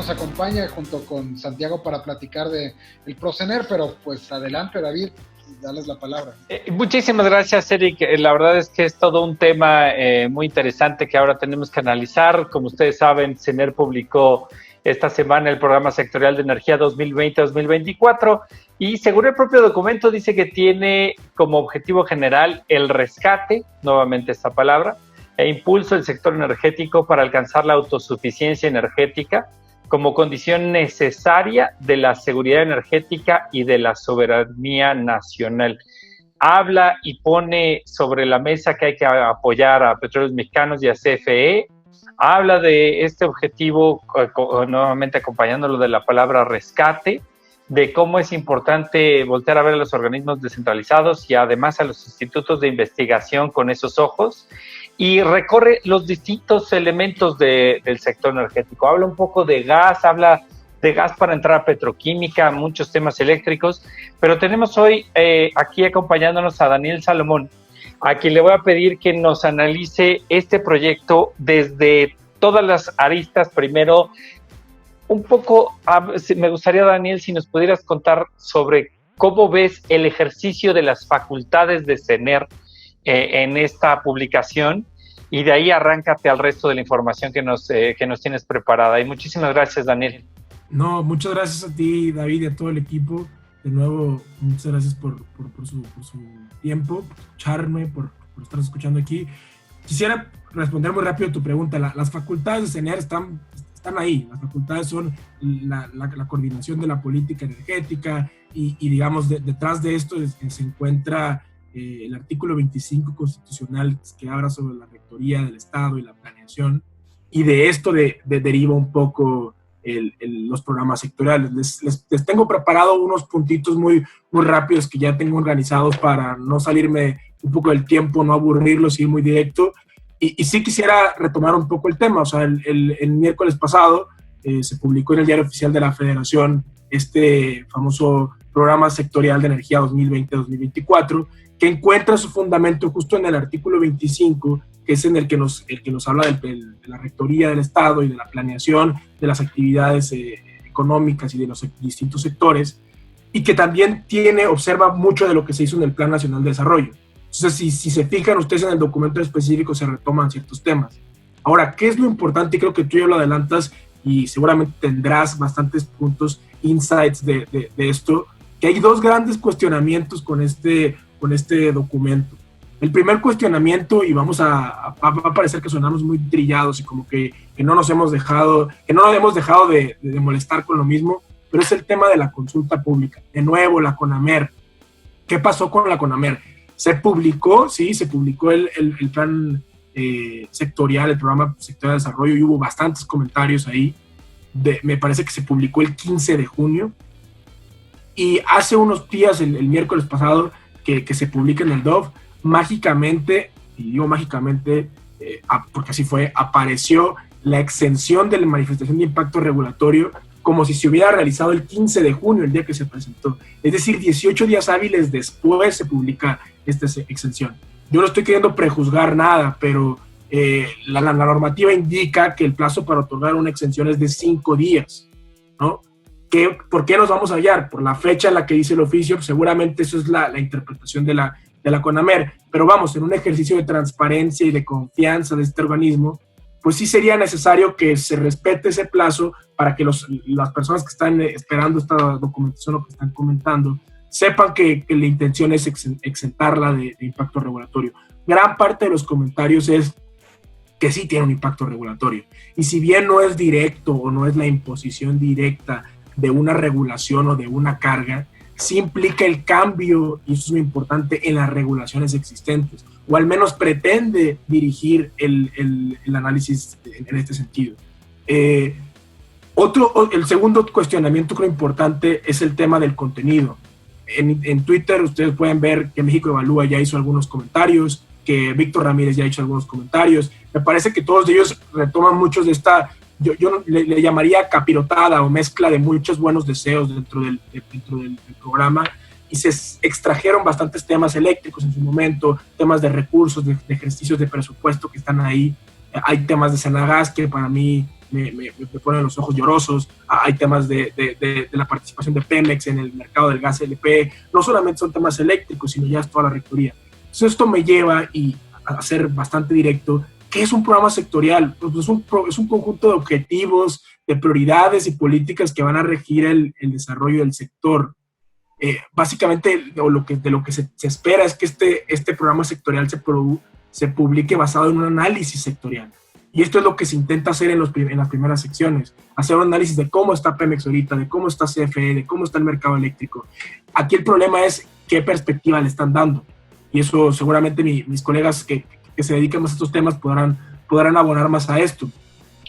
nos acompaña junto con Santiago para platicar de el Procener, pero pues adelante, David, dales la palabra. Muchísimas gracias, Eric. La verdad es que es todo un tema muy interesante que ahora tenemos que analizar. Como ustedes saben, CENER publicó esta semana el Programa Sectorial de Energía 2020-2024 y según el propio documento dice que tiene como objetivo general el rescate, nuevamente esta palabra, e impulso del sector energético para alcanzar la autosuficiencia energética como condición necesaria de la seguridad energética y de la soberanía nacional. Habla y pone sobre la mesa que hay que apoyar a Petróleos Mexicanos y a CFE. Habla de este objetivo, nuevamente acompañándolo de la palabra rescate, de cómo es importante voltear a ver a los organismos descentralizados y además a los institutos de investigación con esos ojos, y recorre los distintos elementos del sector energético. Habla un poco de gas, habla de gas para entrar a petroquímica, muchos temas eléctricos, pero tenemos hoy aquí acompañándonos a Daniel Salomón, a quien le voy a pedir que nos analice este proyecto desde todas las aristas. Primero, un poco, me gustaría, Daniel, si nos pudieras contar sobre cómo ves el ejercicio de las facultades de CENER en esta publicación, y de ahí arráncate al resto de la información que nos tienes preparada. Y muchísimas gracias, Daniel. No, muchas gracias a ti, David, y a todo el equipo. De nuevo, muchas gracias por su tiempo, por escucharme, por estar escuchando aquí. Quisiera responder muy rápido a tu pregunta. Las facultades de CENER están ahí. Las facultades son la coordinación de la política energética y digamos, detrás de esto se encuentra el artículo 25 constitucional que habla sobre la rectoría del Estado y la planeación, y de esto deriva un poco los programas sectoriales. Les tengo preparado unos puntitos muy rápidos que ya tengo organizados para no salirme un poco del tiempo, no aburrirlos, ir muy directo, y sí quisiera retomar un poco el tema. O sea, el miércoles pasado se publicó en el Diario Oficial de la Federación este famoso Programa Sectorial de Energía 2020-2024, que encuentra su fundamento justo en el artículo 25, que es en el que nos habla de la rectoría del Estado y de la planeación de las actividades económicas y de los distintos sectores, y que también observa mucho de lo que se hizo en el Plan Nacional de Desarrollo. Entonces, si se fijan ustedes en el documento específico, se retoman ciertos temas. Ahora, ¿qué es lo importante? Creo que tú ya lo adelantas y seguramente tendrás bastantes puntos, insights de esto, que hay dos grandes cuestionamientos con este documento. El primer cuestionamiento, y va a parecer que sonamos muy trillados y como que no nos hemos dejado de molestar con lo mismo, pero es el tema de la consulta pública. De nuevo, la CONAMER. ¿Qué pasó con la CONAMER? Se publicó el plan sectorial, el programa sectorial de desarrollo, y hubo bastantes comentarios ahí. Me parece que se publicó el 15 de junio. Y hace unos días, el miércoles pasado, que se publica en el DOF, mágicamente, y digo mágicamente porque así fue, apareció la exención de la manifestación de impacto regulatorio como si se hubiera realizado el 15 de junio, el día que se presentó. Es decir, 18 días hábiles después se publica esta exención. Yo no estoy queriendo prejuzgar nada, pero la normativa indica que el plazo para otorgar una exención es de 5 días, ¿no? ¿Por qué nos vamos a hallar? Por la fecha en la que dice el oficio, seguramente eso es la interpretación de la CONAMER, pero vamos, en un ejercicio de transparencia y de confianza de este organismo, pues sí sería necesario que se respete ese plazo para que las personas que están esperando esta documentación o que están comentando sepan que la intención es exentarla de impacto regulatorio. Gran parte de los comentarios es que sí tiene un impacto regulatorio, y si bien no es directo o no es la imposición directa de una regulación o de una carga, sí implica el cambio, y eso es muy importante, en las regulaciones existentes, o al menos pretende dirigir el análisis en este sentido. El segundo cuestionamiento creo importante es el tema del contenido. En Twitter ustedes pueden ver que México Evalúa ya hizo algunos comentarios, que Víctor Ramírez ya ha hecho algunos comentarios. Me parece que todos ellos retoman muchos de esta, yo le llamaría capirotada o mezcla de muchos buenos deseos dentro del programa, y se extrajeron bastantes temas eléctricos en su momento, temas de recursos, de ejercicios de presupuesto que están ahí. Hay temas de Senagas que para mí me ponen los ojos llorosos. Hay temas de la participación de Pemex en el mercado del gas LP. No solamente son temas eléctricos, sino ya es toda la rectoría. Entonces esto me lleva a ser bastante directo. ¿Qué es un programa sectorial? Pues es un conjunto de objetivos, de prioridades y políticas que van a regir el desarrollo del sector. Básicamente, de lo que se espera es que este programa sectorial se publique basado en un análisis sectorial. Y esto es lo que se intenta hacer en las primeras secciones. Hacer un análisis de cómo está Pemex ahorita, de cómo está CFE, de cómo está el mercado eléctrico. Aquí el problema es qué perspectiva le están dando. Y eso seguramente mis colegas que se dedican más a estos temas podrán abonar más a esto.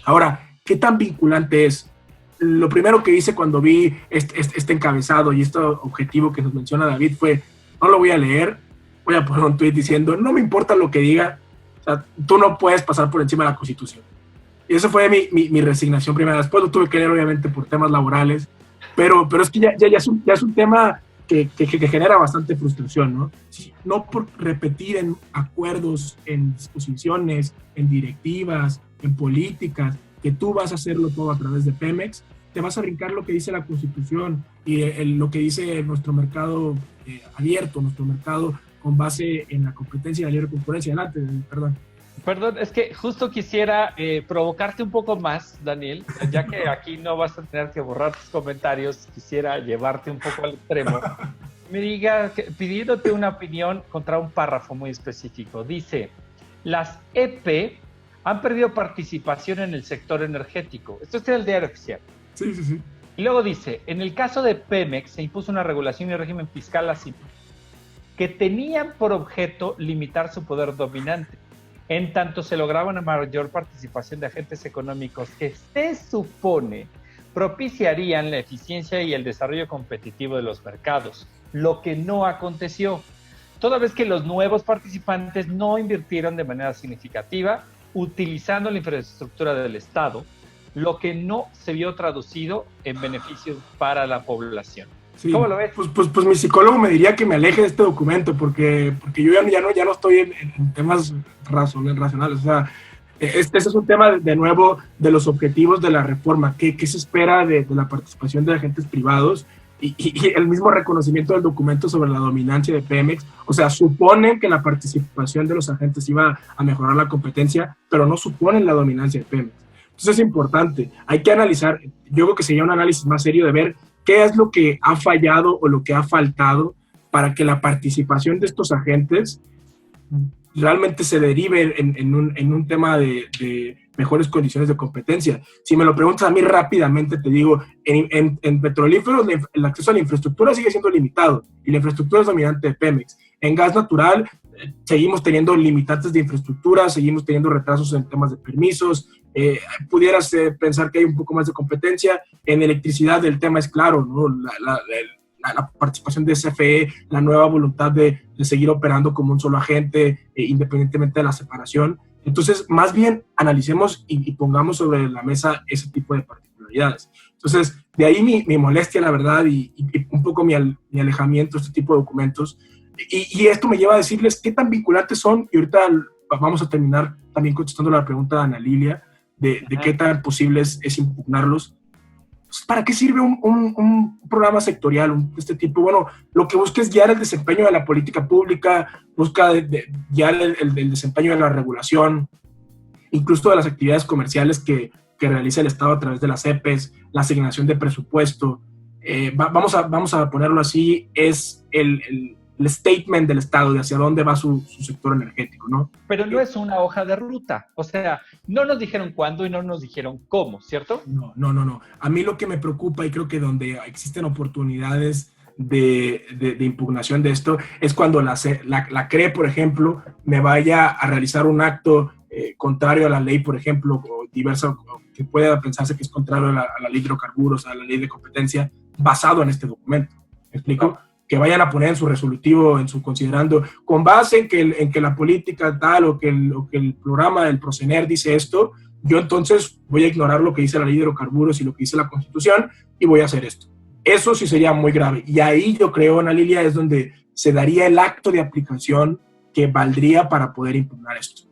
Ahora, ¿qué tan vinculante es? Lo primero que hice cuando vi este encabezado y este objetivo que nos menciona David fue, no lo voy a leer, voy a poner un tweet diciendo, no me importa lo que diga, o sea, tú no puedes pasar por encima de la Constitución. Y eso fue mi resignación primera. Después lo tuve que leer, obviamente, por temas laborales, pero es que ya es un tema que genera bastante frustración, ¿no? No por repetir en acuerdos, en disposiciones, en directivas, en políticas, que tú vas a hacerlo todo a través de Pemex, te vas a brincar lo que dice la Constitución y lo que dice nuestro mercado abierto, nuestro mercado con base en la competencia y la libre concurrencia. Adelante, perdón. Perdón, es que justo quisiera provocarte un poco más, Daniel, ya que aquí no vas a tener que borrar tus comentarios, quisiera llevarte un poco al extremo. Me diga, pidiéndote una opinión contra un párrafo muy específico. Dice, las EP han perdido participación en el sector energético. Esto es el diario oficial. Sí. Y luego dice, en el caso de Pemex se impuso una regulación y régimen fiscal así que tenían por objeto limitar su poder dominante. En tanto se lograba una mayor participación de agentes económicos que se supone propiciarían la eficiencia y el desarrollo competitivo de los mercados, lo que no aconteció, toda vez que los nuevos participantes no invirtieron de manera significativa utilizando la infraestructura del Estado, lo que no se vio traducido en beneficios para la población. Sí. ¿Cómo lo ves? Pues mi psicólogo me diría que me aleje de este documento porque yo ya no estoy en temas racionales. O sea, este es un tema de nuevo de los objetivos de la reforma. ¿Qué se espera de la participación de agentes privados? Y el mismo reconocimiento del documento sobre la dominancia de Pemex. O sea, suponen que la participación de los agentes iba a mejorar la competencia, pero no suponen la dominancia de Pemex. Entonces es importante. Hay que analizar, yo creo que sería un análisis más serio de ver qué es lo que ha fallado o lo que ha faltado para que la participación de estos agentes realmente se derive en un tema de mejores condiciones de competencia. Si me lo preguntas a mí rápidamente, te digo, en petrolíferos el acceso a la infraestructura sigue siendo limitado y la infraestructura es dominante de Pemex. En gas natural seguimos teniendo limitantes de infraestructura, seguimos teniendo retrasos en temas de permisos, pudieras pensar que hay un poco más de competencia. En electricidad el tema es claro, ¿no? La participación de CFE, la nueva voluntad de seguir operando como un solo agente, independientemente de la separación. Entonces, más bien analicemos y pongamos sobre la mesa ese tipo de particularidades. Entonces, de ahí mi molestia, la verdad, y un poco mi alejamiento de este tipo de documentos. Y esto me lleva a decirles qué tan vinculantes son, y ahorita vamos a terminar también contestando la pregunta de Ana Lilia, de qué tan posible es impugnarlos. ¿Para qué sirve un programa sectorial de este tipo? Bueno, lo que busca es guiar el desempeño de la política pública, busca guiar el desempeño de la regulación, incluso de las actividades comerciales que realiza el Estado a través de las EPEs, la asignación de presupuesto. Vamos a ponerlo así, es el statement del Estado de hacia dónde va su sector energético, ¿no? Pero no es una hoja de ruta, o sea, no nos dijeron cuándo y no nos dijeron cómo, ¿cierto? No. A mí lo que me preocupa, y creo que donde existen oportunidades de impugnación de esto, es cuando la CRE, por ejemplo, me vaya a realizar un acto contrario a la ley, por ejemplo, o diversa, que pueda pensarse que es contrario a la ley de hidrocarburos, a la ley de competencia, basado en este documento. ¿Me explico? Que vayan a poner en su resolutivo, considerando, con base en que la política tal o que el programa del Procener dice esto, yo entonces voy a ignorar lo que dice la ley de hidrocarburos y lo que dice la Constitución y voy a hacer esto. Eso sí sería muy grave. Y ahí yo creo, Ana Lilia, es donde se daría el acto de aplicación que valdría para poder impugnar esto.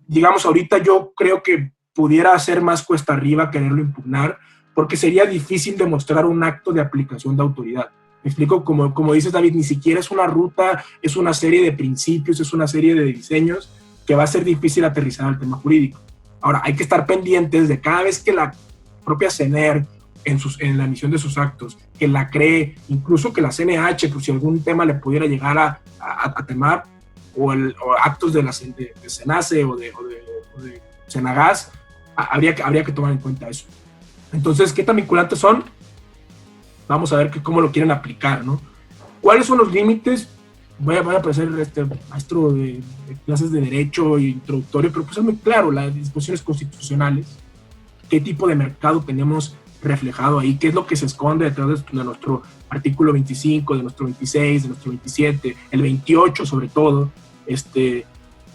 Digamos, ahorita yo creo que pudiera ser más cuesta arriba quererlo impugnar, porque sería difícil demostrar un acto de aplicación de autoridad. Me explico, como dices, David, ni siquiera es una ruta, es una serie de principios, es una serie de diseños que va a ser difícil aterrizar al tema jurídico. Ahora, hay que estar pendientes de cada vez que la propia CNER, en la emisión de sus actos, que la CRE, incluso que la CNH, pues si algún tema le pudiera llegar a temar, o actos de CENACE o de Senagas, habría que tomar en cuenta eso. Entonces, ¿qué tan vinculantes son? Vamos a ver cómo lo quieren aplicar, ¿no? ¿Cuáles son los límites? Voy a parecer maestro de clases de derecho introductorio, pero pues es muy claro, las disposiciones constitucionales, qué tipo de mercado tenemos reflejado ahí, qué es lo que se esconde detrás de nuestro artículo 25, de nuestro 26, de nuestro 27, el 28 sobre todo,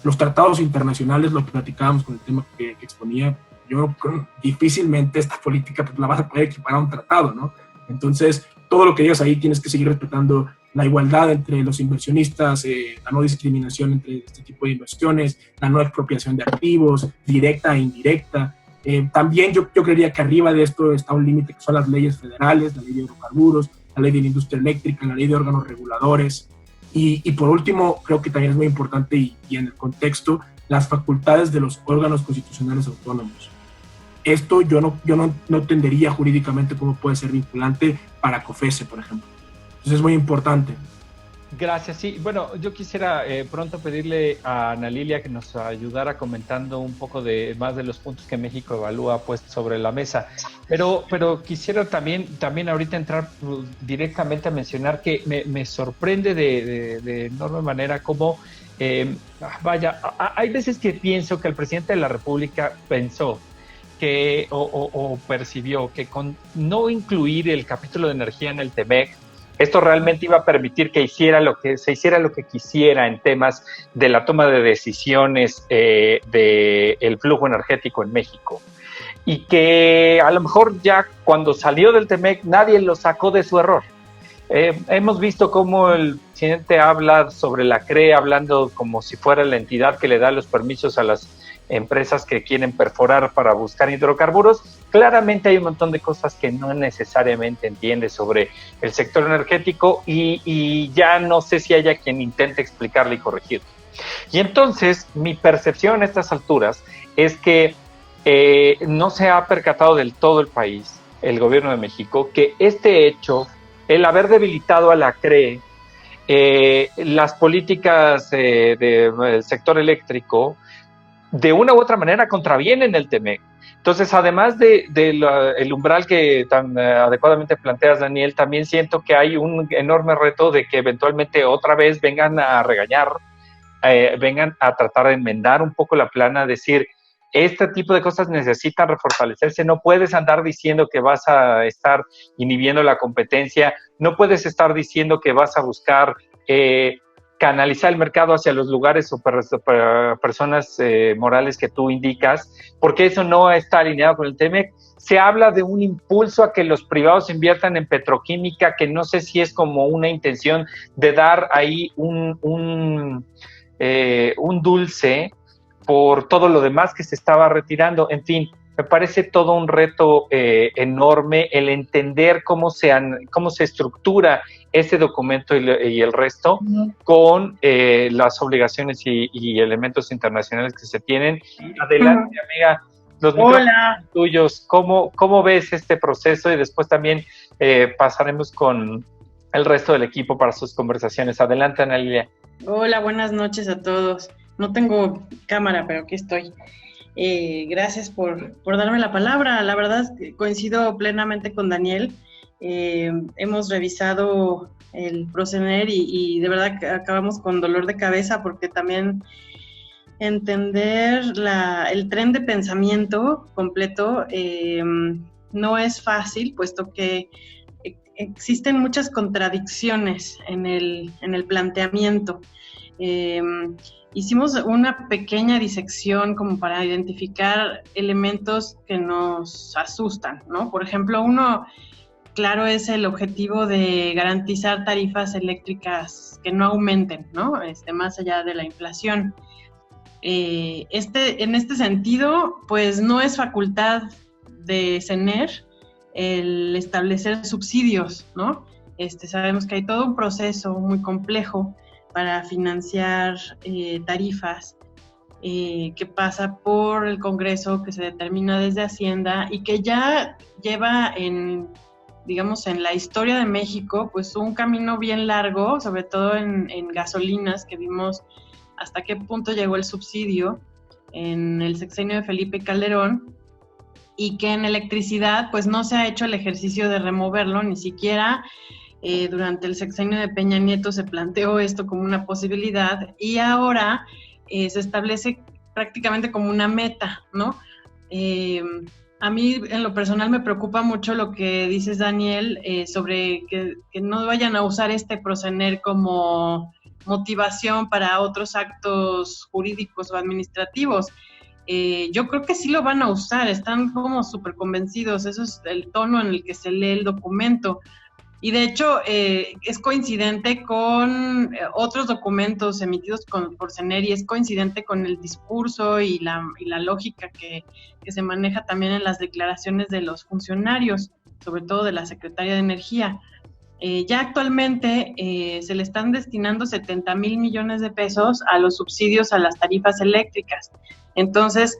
los tratados internacionales, lo platicábamos con el tema que exponía. Yo creo que difícilmente esta política pues, la vas a poder equiparar a un tratado, ¿no? Entonces, todo lo que digas ahí tienes que seguir respetando la igualdad entre los inversionistas, la no discriminación entre este tipo de inversiones, la no expropiación de activos, directa e indirecta. También yo creería que arriba de esto está un límite que son las leyes federales, la ley de hidrocarburos, la ley de la industria eléctrica, la ley de órganos reguladores. Y por último, creo que también es muy importante y en el contexto, las facultades de los órganos constitucionales autónomos. Esto yo no entendería jurídicamente cómo puede ser vinculante para COFECE, por ejemplo. Entonces es muy importante. Gracias. Sí, bueno, yo quisiera pronto pedirle a Ana Lilia que nos ayudara comentando un poco más de los puntos que México evalúa puesto sobre la mesa. Pero quisiera también ahorita entrar directamente a mencionar que me sorprende de enorme manera cómo, hay veces que pienso que el presidente de la República pensó que o percibió que con no incluir el capítulo de energía en el TEMEC, esto realmente iba a permitir que se hiciera lo que quisiera en temas de la toma de decisiones del flujo energético en México. Y que a lo mejor ya cuando salió del TEMEC nadie lo sacó de su error. Hemos visto cómo el presidente habla sobre la CRE, hablando como si fuera la entidad que le da los permisos a las empresas que quieren perforar para buscar hidrocarburos. Claramente hay un montón de cosas que no necesariamente entiende sobre el sector energético y ya no sé si haya quien intente explicarle y corregirlo. Y entonces mi percepción a estas alturas es que no se ha percatado del todo el país, el gobierno de México, que este hecho, el haber debilitado a la CRE, las políticas del sector eléctrico, de una u otra manera contravienen el TEMEC. Entonces, además el umbral que tan adecuadamente planteas, Daniel, también siento que hay un enorme reto de que eventualmente otra vez vengan a regañar, vengan a tratar de enmendar un poco la plana, decir, este tipo de cosas necesitan refortalecerse, no puedes andar diciendo que vas a estar inhibiendo la competencia, no puedes estar diciendo que vas a buscar canalizar el mercado hacia los lugares o personas morales que tú indicas, porque eso no está alineado con el TEMEC. Se habla de un impulso a que los privados inviertan en petroquímica, que no sé si es como una intención de dar ahí un dulce por todo lo demás que se estaba retirando. En fin, me parece todo un reto enorme el entender cómo se estructura ese documento y el resto con las obligaciones y elementos internacionales que se tienen. Adelante, amiga, los micrófonos tuyos. ¿Cómo ves este proceso? Y después también pasaremos con el resto del equipo para sus conversaciones. Adelante, Ana Lilia. Hola, buenas noches a todos. No tengo cámara, pero aquí estoy. Gracias por darme la palabra. La verdad, coincido plenamente con Daniel. Hemos revisado el Procener y de verdad que acabamos con dolor de cabeza porque también entender el tren de pensamiento completo no es fácil, puesto que existen muchas contradicciones en el planteamiento. Hicimos una pequeña disección como para identificar elementos que nos asustan, ¿no? Por ejemplo, uno, claro, es el objetivo de garantizar tarifas eléctricas que no aumenten, ¿no? Más allá de la inflación. En este sentido, pues no es facultad de CENER el establecer subsidios, ¿no? Sabemos que hay todo un proceso muy complejo para financiar tarifas que pasa por el Congreso, que se determina desde Hacienda y que ya lleva digamos, en la historia de México, pues un camino bien largo, sobre todo en gasolinas, que vimos hasta qué punto llegó el subsidio en el sexenio de Felipe Calderón, y que en electricidad pues no se ha hecho el ejercicio de removerlo, ni siquiera durante el sexenio de Peña Nieto se planteó esto como una posibilidad, y ahora se establece prácticamente como una meta, ¿no? A mí en lo personal me preocupa mucho lo que dices, Daniel, sobre que no vayan a usar este Procener como motivación para otros actos jurídicos o administrativos. Yo creo que sí lo van a usar, están como súper convencidos, eso es el tono en el que se lee el documento. Y de hecho es coincidente con otros documentos emitidos por CENER, y es coincidente con el discurso y la lógica que se maneja también en las declaraciones de los funcionarios, sobre todo de la Secretaría de Energía. Ya actualmente se le están destinando 70,000 millones de pesos a los subsidios a las tarifas eléctricas. Entonces,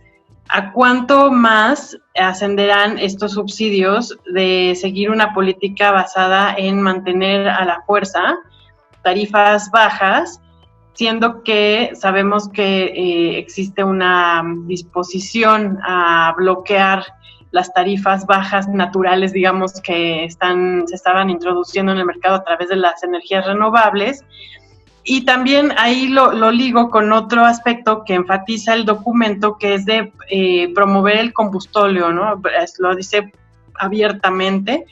¿a cuánto más ascenderán estos subsidios de seguir una política basada en mantener a la fuerza tarifas bajas, siendo que sabemos que existe una disposición a bloquear las tarifas bajas naturales, digamos, que se estaban introduciendo en el mercado a través de las energías renovables? Y también ahí lo ligo con otro aspecto que enfatiza el documento, que es de promover el combustóleo, ¿no? Lo dice abiertamente.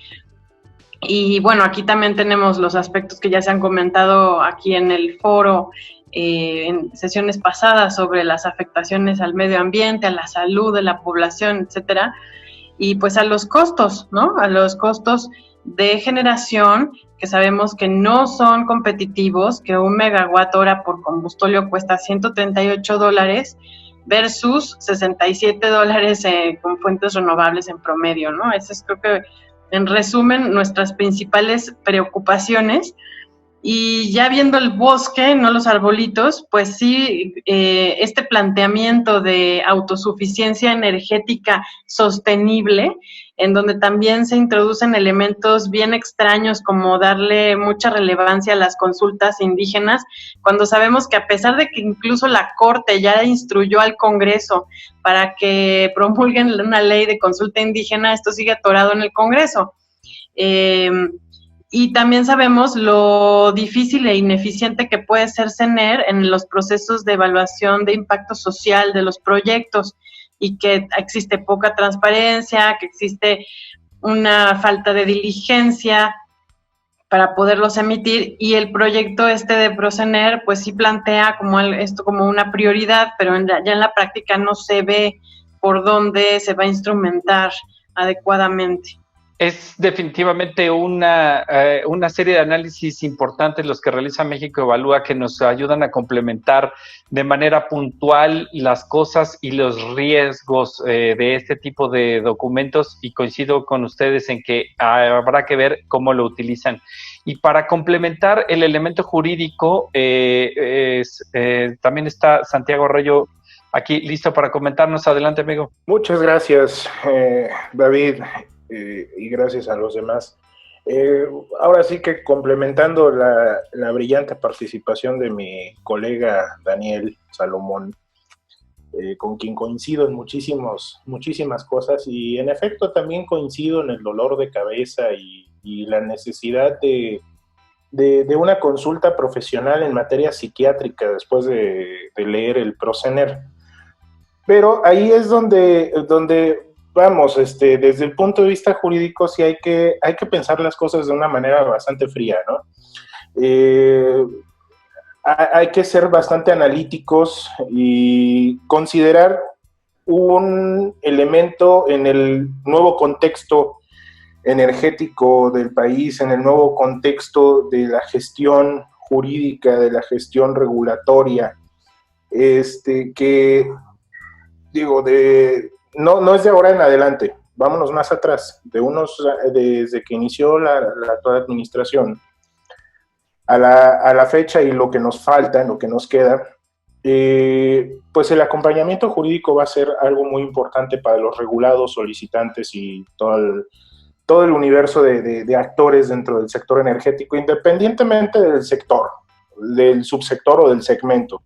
Y bueno, aquí también tenemos los aspectos que ya se han comentado aquí en el foro, en sesiones pasadas, sobre las afectaciones al medio ambiente, a la salud de la población, etcétera. Y pues a los costos, ¿no? A los costos de generación, que sabemos que no son competitivos, que un megawatt hora por combustóleo cuesta $138 versus $67 con fuentes renovables en promedio, ¿no? Eso es, creo que, en resumen, nuestras principales preocupaciones. Y ya viendo el bosque, no los arbolitos, pues sí, este planteamiento de autosuficiencia energética sostenible, en donde también se introducen elementos bien extraños, como darle mucha relevancia a las consultas indígenas, cuando sabemos que, a pesar de que incluso la Corte ya instruyó al Congreso para que promulguen una ley de consulta indígena, esto sigue atorado en el Congreso. Y también sabemos lo difícil e ineficiente que puede ser CENER en los procesos de evaluación de impacto social de los proyectos, y que existe poca transparencia, que existe una falta de diligencia para poderlos emitir, y el proyecto de Procener pues sí plantea esto como una prioridad, pero ya en la práctica no se ve por dónde se va a instrumentar adecuadamente. Es definitivamente una serie de análisis importantes los que realiza México Evalúa, que nos ayudan a complementar de manera puntual las cosas y los riesgos de este tipo de documentos, y coincido con ustedes en que habrá que ver cómo lo utilizan. Y para complementar el elemento jurídico, también está Santiago Arroyo aquí listo para comentarnos. Adelante, amigo. Muchas gracias, David. Y gracias a los demás. Ahora sí que, complementando la brillante participación de mi colega Daniel Salomón, con quien coincido en muchísimas cosas, y en efecto también coincido en el dolor de cabeza y la necesidad de una consulta profesional en materia psiquiátrica después de leer el Procener. Pero ahí es donde vamos, desde el punto de vista jurídico sí hay que pensar las cosas de una manera bastante fría, ¿no? Hay que ser bastante analíticos y considerar un elemento en el nuevo contexto energético del país, en el nuevo contexto de la gestión jurídica, de la gestión regulatoria, que digo, no es de ahora en adelante, vámonos más atrás, desde que inició la actual administración a la fecha y lo que nos falta, lo que nos queda, pues el acompañamiento jurídico va a ser algo muy importante para los regulados, solicitantes y todo el universo de actores dentro del sector energético, independientemente del sector, del subsector o del segmento.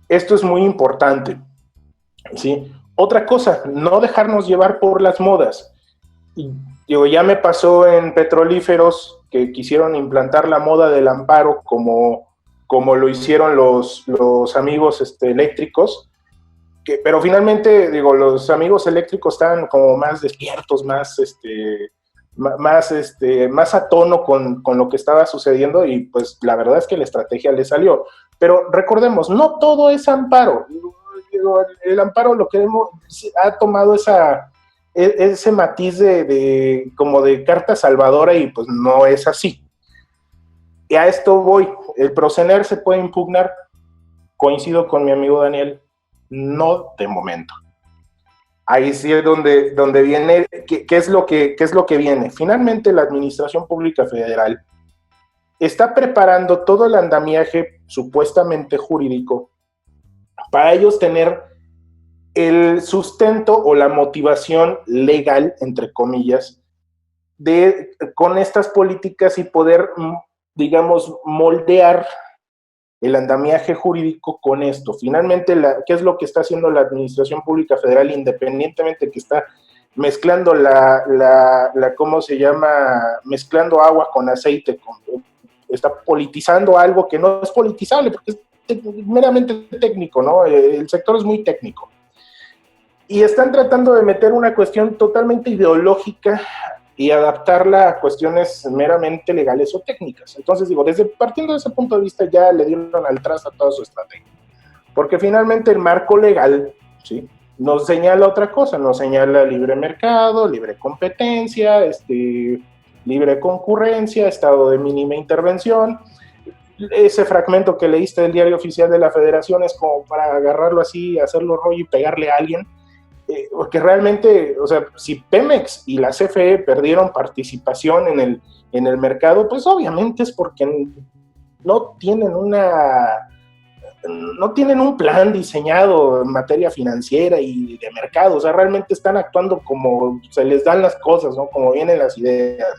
Esto es muy importante, ¿sí? Otra cosa, no dejarnos llevar por las modas. Digo, ya me pasó en petrolíferos que quisieron implantar la moda del amparo como lo hicieron los amigos eléctricos, pero finalmente, digo, los amigos eléctricos estaban como más despiertos, más a tono con lo que estaba sucediendo y pues la verdad es que la estrategia le salió. Pero recordemos, no todo es amparo. El amparo ha tomado ese matiz como de carta salvadora y pues no es así. Y a esto voy. El Procener se puede impugnar. Coincido con mi amigo Daniel, no de momento. Ahí sí es donde viene, ¿qué es lo que viene? Finalmente la Administración Pública Federal está preparando todo el andamiaje supuestamente jurídico para ellos tener el sustento o la motivación legal, entre comillas, con estas políticas y poder, digamos, moldear el andamiaje jurídico con esto. Finalmente, ¿qué es lo que está haciendo la Administración Pública Federal, independientemente que está mezclando ¿cómo se llama? Mezclando agua con aceite, está politizando algo que no es politizable, porque es meramente técnico, ¿no? El sector es muy técnico. Y están tratando de meter una cuestión totalmente ideológica y adaptarla a cuestiones meramente legales o técnicas. Entonces, digo, partiendo de ese punto de vista, ya le dieron al traste a toda su estrategia. Porque finalmente el marco legal, ¿sí?, nos señala otra cosa, nos señala libre mercado, libre competencia, libre concurrencia, estado de mínima intervención. Ese fragmento que leíste del Diario Oficial de la Federación es como para agarrarlo así, hacerlo rollo y pegarle a alguien. Porque realmente, o sea, si Pemex y la CFE perdieron participación en el mercado, pues obviamente es porque no tienen un plan diseñado en materia financiera y de mercado. O sea, realmente están actuando como se les dan las cosas, ¿no? Como vienen las ideas.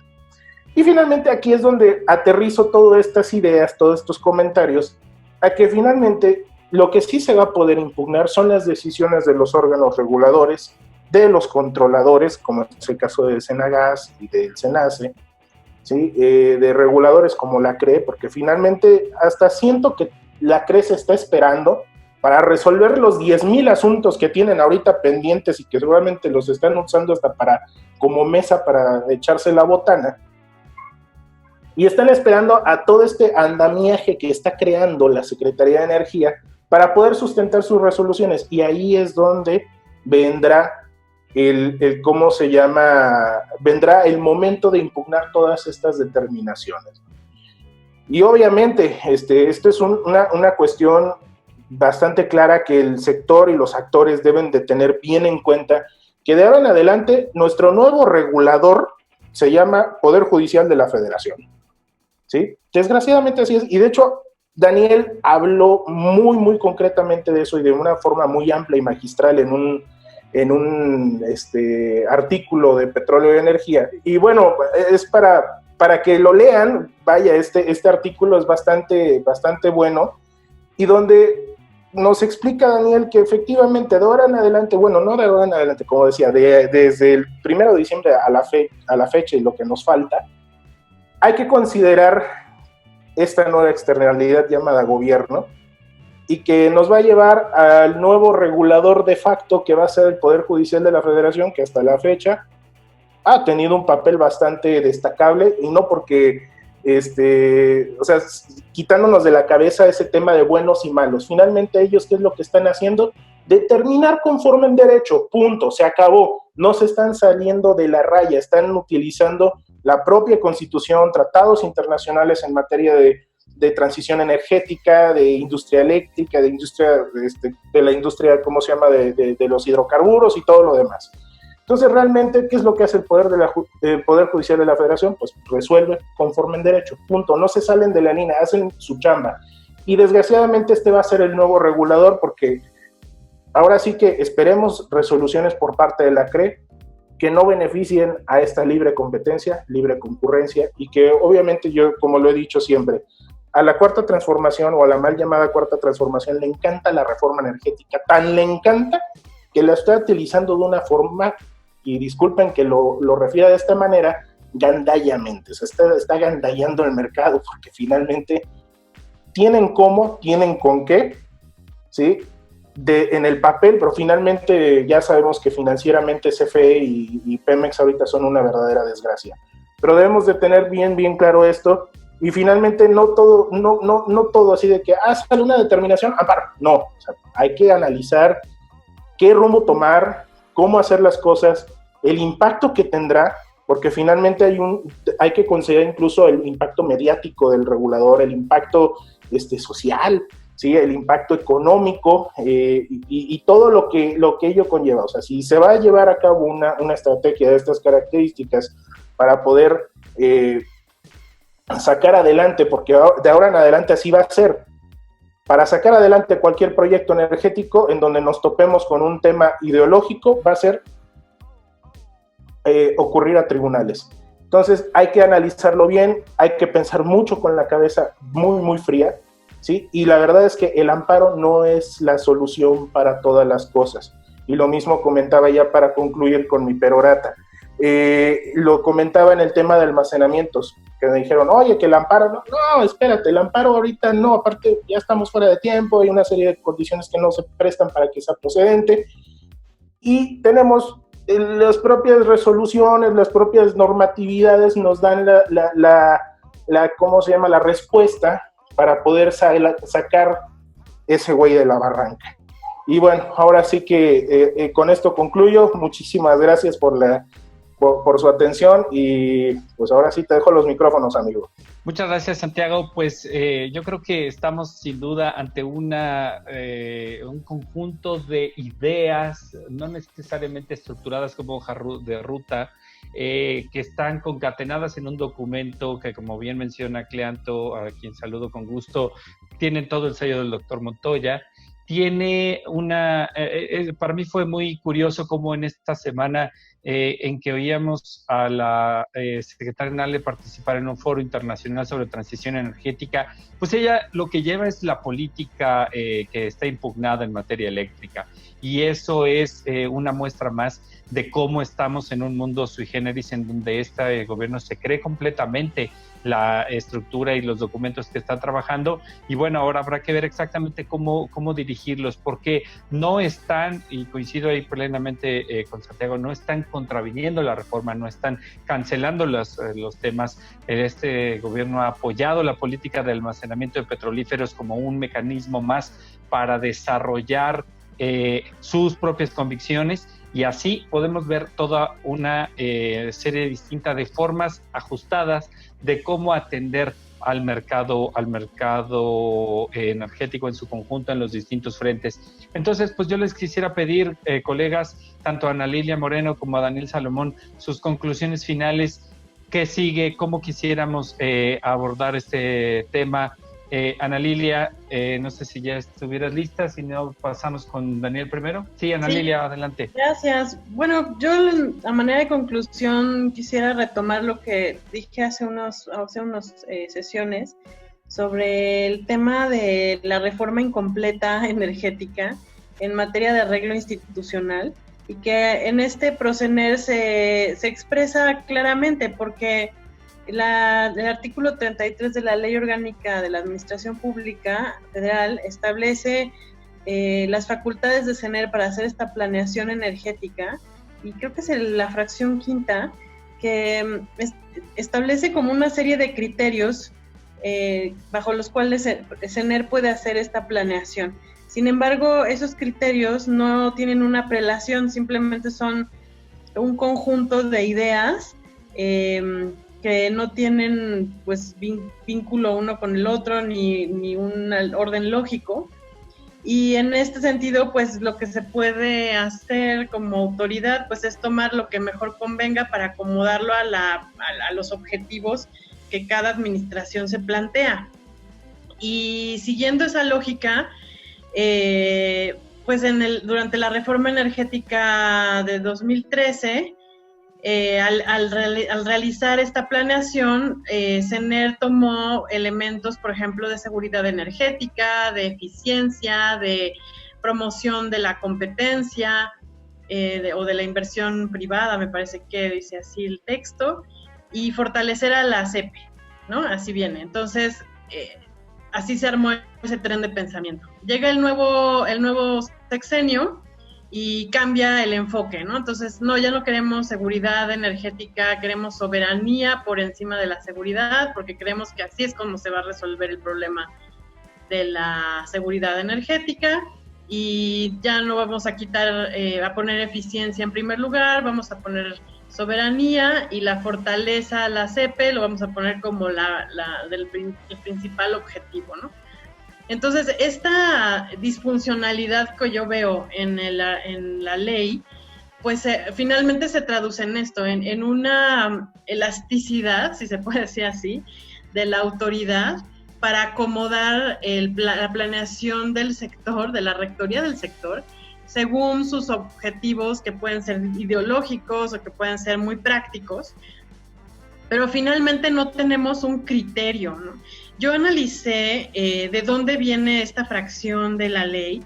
Y finalmente aquí es donde aterrizo todas estas ideas, todos estos comentarios, a que finalmente lo que sí se va a poder impugnar son las decisiones de los órganos reguladores, de los controladores, como es el caso del Senagas y del Senace, ¿sí? De reguladores como la CRE, porque finalmente hasta siento que la CRE se está esperando para resolver los 10,000 asuntos que tienen ahorita pendientes y que seguramente los están usando hasta como mesa para echarse la botana. Y están esperando a todo este andamiaje que está creando la Secretaría de Energía para poder sustentar sus resoluciones. Y ahí es donde vendrá vendrá el momento de impugnar todas estas determinaciones. Y obviamente, esto es una cuestión bastante clara que el sector y los actores deben de tener bien en cuenta, que de ahora en adelante nuestro nuevo regulador se llama Poder Judicial de la Federación, ¿sí? Desgraciadamente así es, y de hecho Daniel habló muy, muy concretamente de eso y de una forma muy amplia y magistral en un artículo de Petróleo y Energía. Y bueno, es para que lo lean. Vaya, este artículo es bastante bueno, y donde nos explica Daniel que efectivamente de ahora en adelante, bueno, no de ahora en adelante, como decía, desde el 1 de diciembre a la fecha y lo que nos falta, hay que considerar esta nueva externalidad llamada gobierno, y que nos va a llevar al nuevo regulador de facto que va a ser el Poder Judicial de la Federación, que hasta la fecha ha tenido un papel bastante destacable, y no porque, o sea, quitándonos de la cabeza ese tema de buenos y malos. Finalmente ellos, ¿qué es lo que están haciendo? Determinar conforme en derecho, punto, se acabó. No se están saliendo de la raya, están utilizando la propia Constitución, tratados internacionales en materia de de transición energética, de industria eléctrica, de la industria, ¿cómo se llama?, de los hidrocarburos y todo lo demás. Entonces, realmente, ¿qué es lo que hace el Poder Judicial de la Federación? Pues resuelve conforme en derecho, punto. No se salen de la línea, hacen su chamba. Y desgraciadamente este va a ser el nuevo regulador, porque ahora sí que esperemos resoluciones por parte de la CRE que no beneficien a esta libre competencia, libre concurrencia, y que obviamente yo, como lo he dicho siempre, a la cuarta transformación o a la mal llamada cuarta transformación le encanta la reforma energética, tan le encanta que la está utilizando de una forma, y disculpen que lo refiera de esta manera, gandallamente, o sea, está gandallando el mercado, porque finalmente tienen cómo, tienen con qué, ¿sí?, en el papel, pero finalmente ya sabemos que financieramente CFE y Pemex ahorita son una verdadera desgracia. Pero debemos de tener bien claro esto, y finalmente no todo así de que sale una determinación, amparo. No, o sea, hay que analizar qué rumbo tomar, cómo hacer las cosas, el impacto que tendrá, porque finalmente hay que considerar incluso el impacto mediático del regulador, el impacto social, ¿sí?, el impacto económico, y todo lo que ello conlleva. O sea, si se va a llevar a cabo una estrategia de estas características para poder sacar adelante, porque de ahora en adelante así va a ser, para sacar adelante cualquier proyecto energético en donde nos topemos con un tema ideológico, va a ser ocurrir a tribunales. Entonces hay que analizarlo bien, hay que pensar mucho con la cabeza muy fría, ¿sí? Y la verdad es que el amparo no es la solución para todas las cosas. Y lo mismo comentaba ya para concluir con mi perorata. Lo comentaba en el tema de almacenamientos, que me dijeron, oye, que el amparo, no, espérate, el amparo ahorita no, aparte ya estamos fuera de tiempo, hay una serie de condiciones que no se prestan para que sea procedente, y tenemos las propias resoluciones, las propias normatividades nos dan ¿cómo se llama?, la respuesta para poder sacar ese güey de la barranca. Y bueno, ahora sí que con esto concluyo. Muchísimas gracias por su atención, y pues ahora sí te dejo los micrófonos, amigo. Muchas gracias, Santiago. Pues yo creo que estamos sin duda ante un conjunto de ideas, no necesariamente estructuradas como hoja de ruta, que están concatenadas en un documento que, como bien menciona Cleanto, a quien saludo con gusto, tienen todo el sello del doctor Montoya. Tiene para mí fue muy curioso cómo en esta semana en que oíamos a la secretaria Nale participar en un foro internacional sobre transición energética, pues ella lo que lleva es la política que está impugnada en materia eléctrica, y eso es una muestra más de cómo estamos en un mundo sui generis en donde este gobierno se cree completamente la estructura y los documentos que está trabajando, y bueno, ahora habrá que ver exactamente cómo dirigirlos, porque no están, y coincido ahí plenamente con Santiago, no están contraviniendo la reforma, no están cancelando los temas. Este gobierno ha apoyado la política de almacenamiento de petrolíferos como un mecanismo más para desarrollar sus propias convicciones, y así podemos ver toda una serie distinta de formas ajustadas de cómo atender al mercado energético en su conjunto en los distintos frentes. Entonces, pues yo les quisiera pedir, colegas, tanto a Ana Lilia Moreno como a Daniel Salomón, sus conclusiones finales. ¿Qué sigue? ¿Cómo quisiéramos abordar este tema? Ana Lilia, no sé si ya estuvieras lista, si no pasamos con Daniel primero. Sí, Ana Lilia, adelante. Gracias. Bueno, yo a manera de conclusión quisiera retomar lo que dije hace unas sesiones sobre el tema de la reforma incompleta energética en materia de arreglo institucional, y que en este Procener se expresa claramente, porque el artículo 33 de la Ley Orgánica de la Administración Pública Federal establece las facultades de CENER para hacer esta planeación energética, y creo que es la fracción quinta, que establece como una serie de criterios bajo los cuales CENER puede hacer esta planeación. Sin embargo, esos criterios no tienen una prelación, simplemente son un conjunto de ideas que no tienen pues vínculo uno con el otro ni un orden lógico. Y en este sentido, pues lo que se puede hacer como autoridad, pues es tomar lo que mejor convenga para acomodarlo a los objetivos que cada administración se plantea. Y siguiendo esa lógica, pues durante la reforma energética de 2013, al realizar esta planeación, CENER tomó elementos, por ejemplo, de seguridad energética, de eficiencia, de promoción de la competencia o de la inversión privada, me parece que dice así el texto, y fortalecer a la CEP, ¿no? Así viene. Entonces, así se armó ese tren de pensamiento. Llega el nuevo sexenio y cambia el enfoque, ¿no? Entonces, no, ya no queremos seguridad energética, queremos soberanía por encima de la seguridad, porque creemos que así es como se va a resolver el problema de la seguridad energética, y ya no vamos a a poner eficiencia en primer lugar, vamos a poner soberanía, y la fortaleza, la CEP, lo vamos a poner como el principal objetivo, ¿no? Entonces, esta disfuncionalidad que yo veo en la ley, pues finalmente se traduce en esto, en una elasticidad, si se puede decir así, de la autoridad para acomodar la planeación del sector, de la rectoría del sector, según sus objetivos, que pueden ser ideológicos o que pueden ser muy prácticos, pero finalmente no tenemos un criterio, ¿no? Yo analicé de dónde viene esta fracción de la ley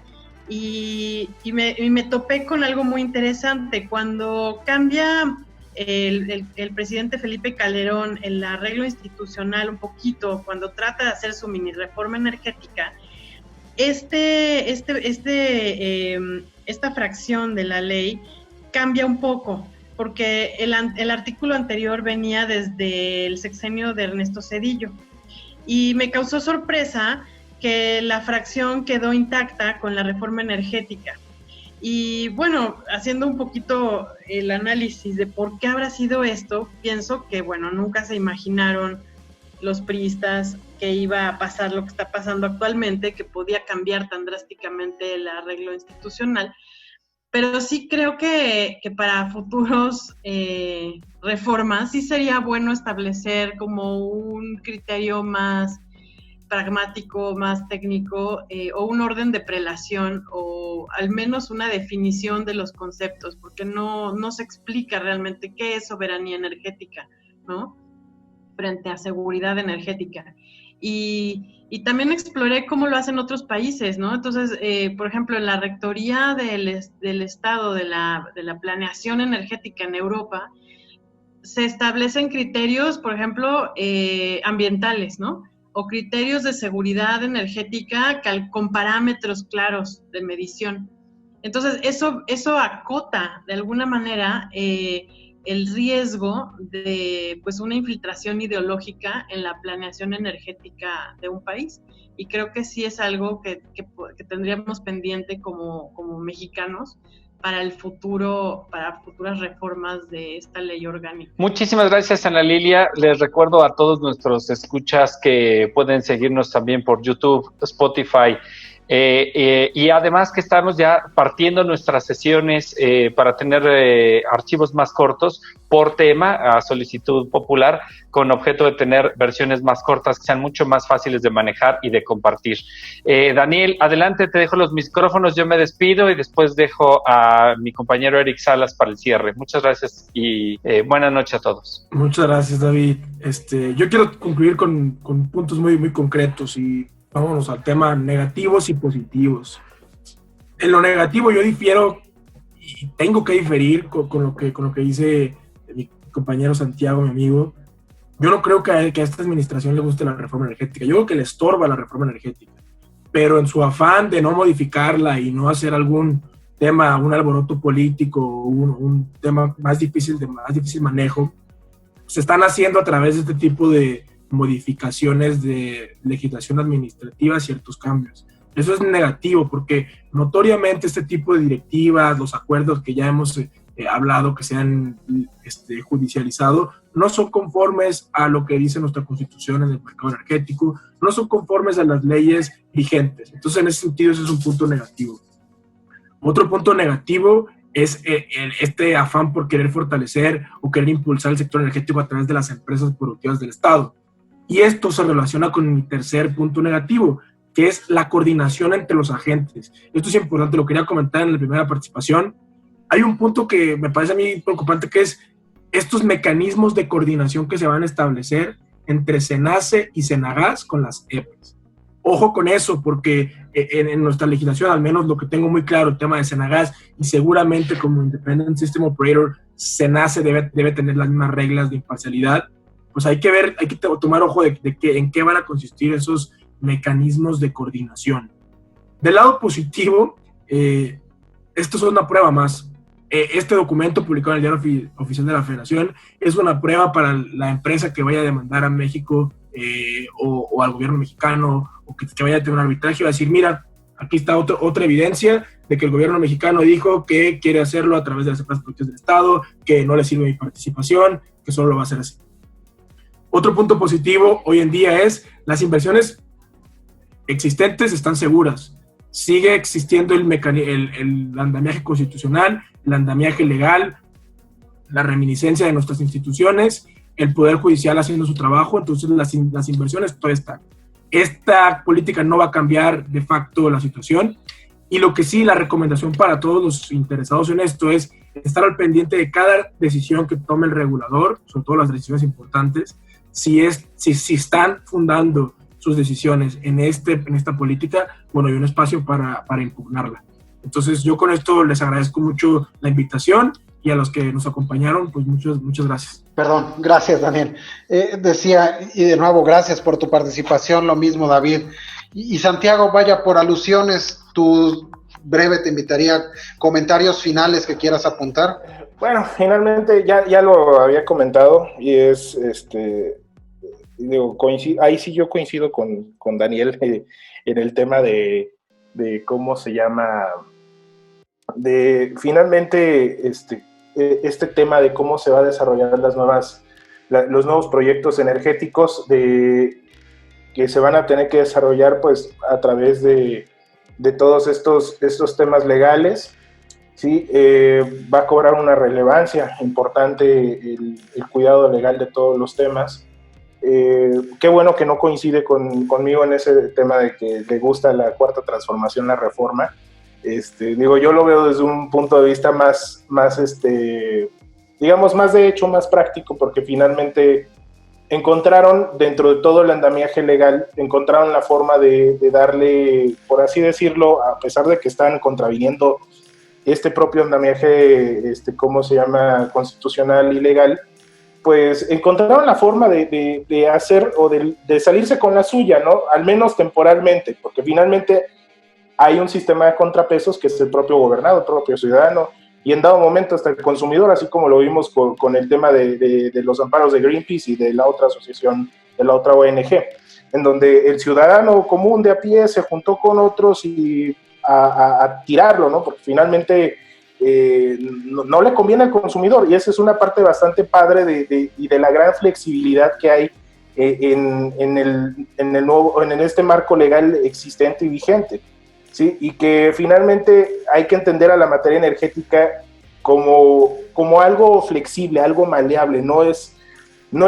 y me topé con algo muy interesante. Cuando cambia el presidente Felipe Calderón el arreglo institucional un poquito, cuando trata de hacer su mini reforma energética, esta fracción de la ley cambia un poco, porque el artículo anterior venía desde el sexenio de Ernesto Zedillo, y me causó sorpresa que la fracción quedó intacta con la reforma energética. Y bueno, haciendo un poquito el análisis de por qué habrá sido esto, pienso que, bueno, nunca se imaginaron los priistas que iba a pasar lo que está pasando actualmente, que podía cambiar tan drásticamente el arreglo institucional. Pero sí creo que para futuros reformas sí sería bueno establecer como un criterio más pragmático, más técnico, o un orden de prelación, o al menos una definición de los conceptos, porque no se explica realmente qué es soberanía energética, ¿no? Frente a seguridad energética. Y también exploré cómo lo hacen otros países, ¿no? Entonces, por ejemplo, en la rectoría del Estado de la planeación energética en Europa, se establecen criterios, por ejemplo, ambientales, ¿no? O criterios de seguridad energética con parámetros claros de medición. Entonces, eso acota, de alguna manera, el riesgo de pues una infiltración ideológica en la planeación energética de un país, y creo que sí es algo que tendríamos pendiente como mexicanos para el futuro, para futuras reformas de esta ley orgánica. Muchísimas gracias, Ana Lilia. Les recuerdo a todos nuestros escuchas que pueden seguirnos también por YouTube, Spotify, y además que estamos ya partiendo nuestras sesiones para tener archivos más cortos por tema, a solicitud popular, con objeto de tener versiones más cortas que sean mucho más fáciles de manejar y de compartir. Daniel, adelante, te dejo los micrófonos, yo me despido y después dejo a mi compañero Eric Salas para el cierre. Muchas gracias y buenas noches a todos. Muchas gracias, David. Yo quiero concluir con puntos muy, muy concretos y vámonos al tema negativos y positivos. En lo negativo yo difiero y tengo que diferir con lo que dice mi compañero Santiago, mi amigo. Yo no creo que a esta administración le guste la reforma energética. Yo creo que le estorba la reforma energética. Pero en su afán de no modificarla y no hacer algún tema, un alboroto político, un tema más difícil manejo, se están haciendo a través de este tipo de modificaciones de legislación administrativa, ciertos cambios. Eso es negativo porque notoriamente este tipo de directivas, los acuerdos que ya hemos hablado, que se han judicializado, no son conformes a lo que dice nuestra Constitución en el mercado energético, no son conformes a las leyes vigentes. Entonces, en ese sentido, ese es un punto negativo. Otro punto negativo es este afán por querer fortalecer o querer impulsar el sector energético a través de las empresas productivas del Estado. Y esto se relaciona con mi tercer punto negativo, que es la coordinación entre los agentes. Esto es importante, lo quería comentar en la primera participación. Hay un punto que me parece a mí preocupante, que es estos mecanismos de coordinación que se van a establecer entre SENACE y SENAGAS con las EPES. Ojo con eso, porque en nuestra legislación, al menos lo que tengo muy claro, el tema de SENAGAS, y seguramente como Independent System Operator, SENACE debe tener las mismas reglas de imparcialidad. Pues hay que ver, hay que tomar ojo de en qué van a consistir esos mecanismos de coordinación. Del lado positivo, esto es una prueba más. Este documento publicado en el Diario Oficial de la Federación es una prueba para la empresa que vaya a demandar a México o al gobierno mexicano, o que vaya a tener un arbitraje, va a decir, mira, aquí está otra evidencia de que el gobierno mexicano dijo que quiere hacerlo a través de las empresas productivas del Estado, que no le sirve mi participación, que solo lo va a hacer así. Otro punto positivo hoy en día es las inversiones existentes están seguras. Sigue existiendo el andamiaje constitucional, el andamiaje legal, la reminiscencia de nuestras instituciones, el Poder Judicial haciendo su trabajo, entonces las inversiones todavía están. Esta política no va a cambiar de facto la situación, y lo que sí, la recomendación para todos los interesados en esto es estar al pendiente de cada decisión que tome el regulador, sobre todo las decisiones importantes, si están fundando sus decisiones en esta política, bueno, hay un espacio para impugnarla. Entonces, yo con esto les agradezco mucho la invitación, y a los que nos acompañaron, pues muchas gracias. Perdón, gracias, Daniel. Decía, y de nuevo, gracias por tu participación, lo mismo, David. Y Santiago, vaya, por alusiones, tú breve te invitaría, comentarios finales que quieras apuntar. Bueno, finalmente ya lo había comentado, y es, digo, ahí sí yo coincido con Daniel en el tema de cómo se llama, de finalmente este tema de cómo se va a desarrollar los nuevos proyectos energéticos que se van a tener que desarrollar pues a través de todos estos temas legales. Sí, va a cobrar una relevancia importante el cuidado legal de todos los temas. Qué bueno que no coincide conmigo en ese tema de que le gusta la cuarta transformación, la reforma. Digo, yo lo veo desde un punto de vista más digamos, más de hecho, más práctico, porque finalmente encontraron, dentro de todo el andamiaje legal, encontraron la forma de darle, por así decirlo, a pesar de que están contraviniendo este propio andamiaje, ¿cómo se llama?, constitucional y legal, pues encontraron la forma de hacer o de salirse con la suya, ¿no? Al menos temporalmente, porque finalmente hay un sistema de contrapesos que es el propio gobernado, el propio ciudadano, y en dado momento hasta el consumidor, así como lo vimos con el tema de los amparos de Greenpeace y de la otra asociación, de la otra ONG, en donde el ciudadano común de a pie se juntó con otros y a tirarlo, ¿no? Porque finalmente no le conviene al consumidor, y esa es una parte bastante padre y de la gran flexibilidad que hay en este marco legal existente y vigente. ¿Sí? Y que finalmente hay que entender a la materia energética como algo flexible, algo maleable, no es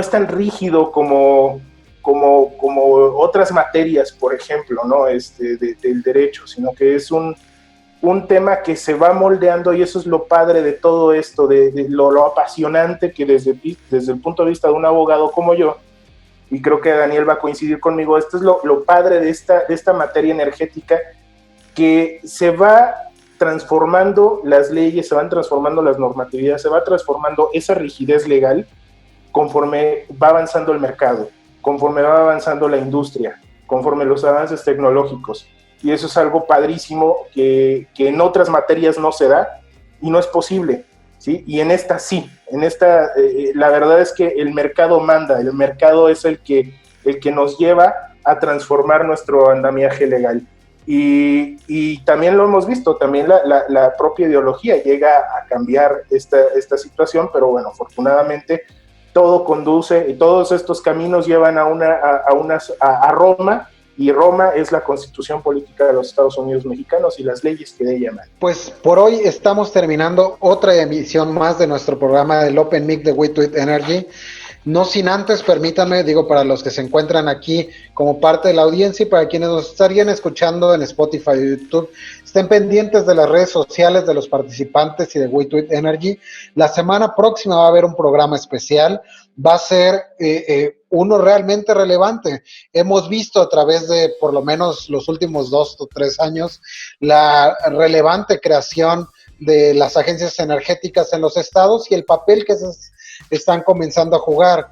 tan rígido como otras materias, por ejemplo, ¿no? Del derecho, sino que es un tema que se va moldeando, y eso es lo padre de todo esto, de lo apasionante que desde el punto de vista de un abogado como yo, y creo que Daniel va a coincidir conmigo, esto es lo padre de esta materia energética, que se va transformando las leyes, se van transformando las normatividades, se va transformando esa rigidez legal conforme va avanzando el mercado, conforme va avanzando la industria, conforme los avances tecnológicos. Y eso es algo padrísimo que en otras materias no se da y no es posible, ¿sí? Y en esta sí, la verdad es que el mercado manda, el mercado es el que nos lleva a transformar nuestro andamiaje legal. Y también lo hemos visto, también la propia ideología llega a cambiar esta situación, pero bueno, afortunadamente todo conduce y todos estos caminos llevan a Roma, y Roma es la constitución política de los Estados Unidos mexicanos y las leyes que de ella emanan. Pues por hoy estamos terminando otra emisión más de nuestro programa del Open Mic de WeTweet Energy. No sin antes, permítanme, digo, para los que se encuentran aquí como parte de la audiencia y para quienes nos estarían escuchando en Spotify y YouTube, estén pendientes de las redes sociales de los participantes y de WeTweet Energy. La semana próxima va a haber un programa especial, va a ser uno realmente relevante. Hemos visto a través de por lo menos los últimos 2 o 3 años la relevante creación de las agencias energéticas en los estados y el papel que están comenzando a jugar.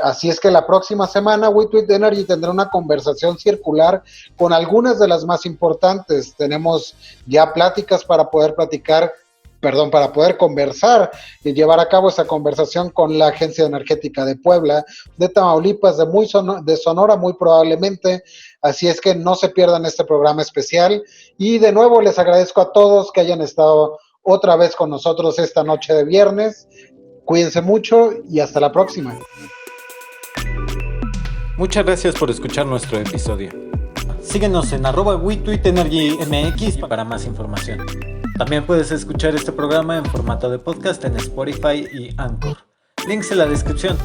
Así es que la próxima semana WeTweet Energy tendrá una conversación circular con algunas de las más importantes. Tenemos ya pláticas para poder conversar y llevar a cabo esa conversación con la Agencia Energética de Puebla, de Tamaulipas, de Sonora muy probablemente. Así es que no se pierdan este programa especial. Y de nuevo les agradezco a todos que hayan estado otra vez con nosotros esta noche de viernes. Cuídense mucho y hasta la próxima. Muchas gracias por escuchar nuestro episodio. Síguenos en @WeTweetEnergyMX para más información. También puedes escuchar este programa en formato de podcast en Spotify y Anchor. Links en la descripción.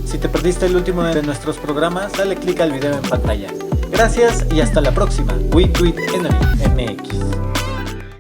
Si te perdiste el último de nuestros programas, dale clic al video en pantalla. Gracias y hasta la próxima. WeTweetEnergyMX.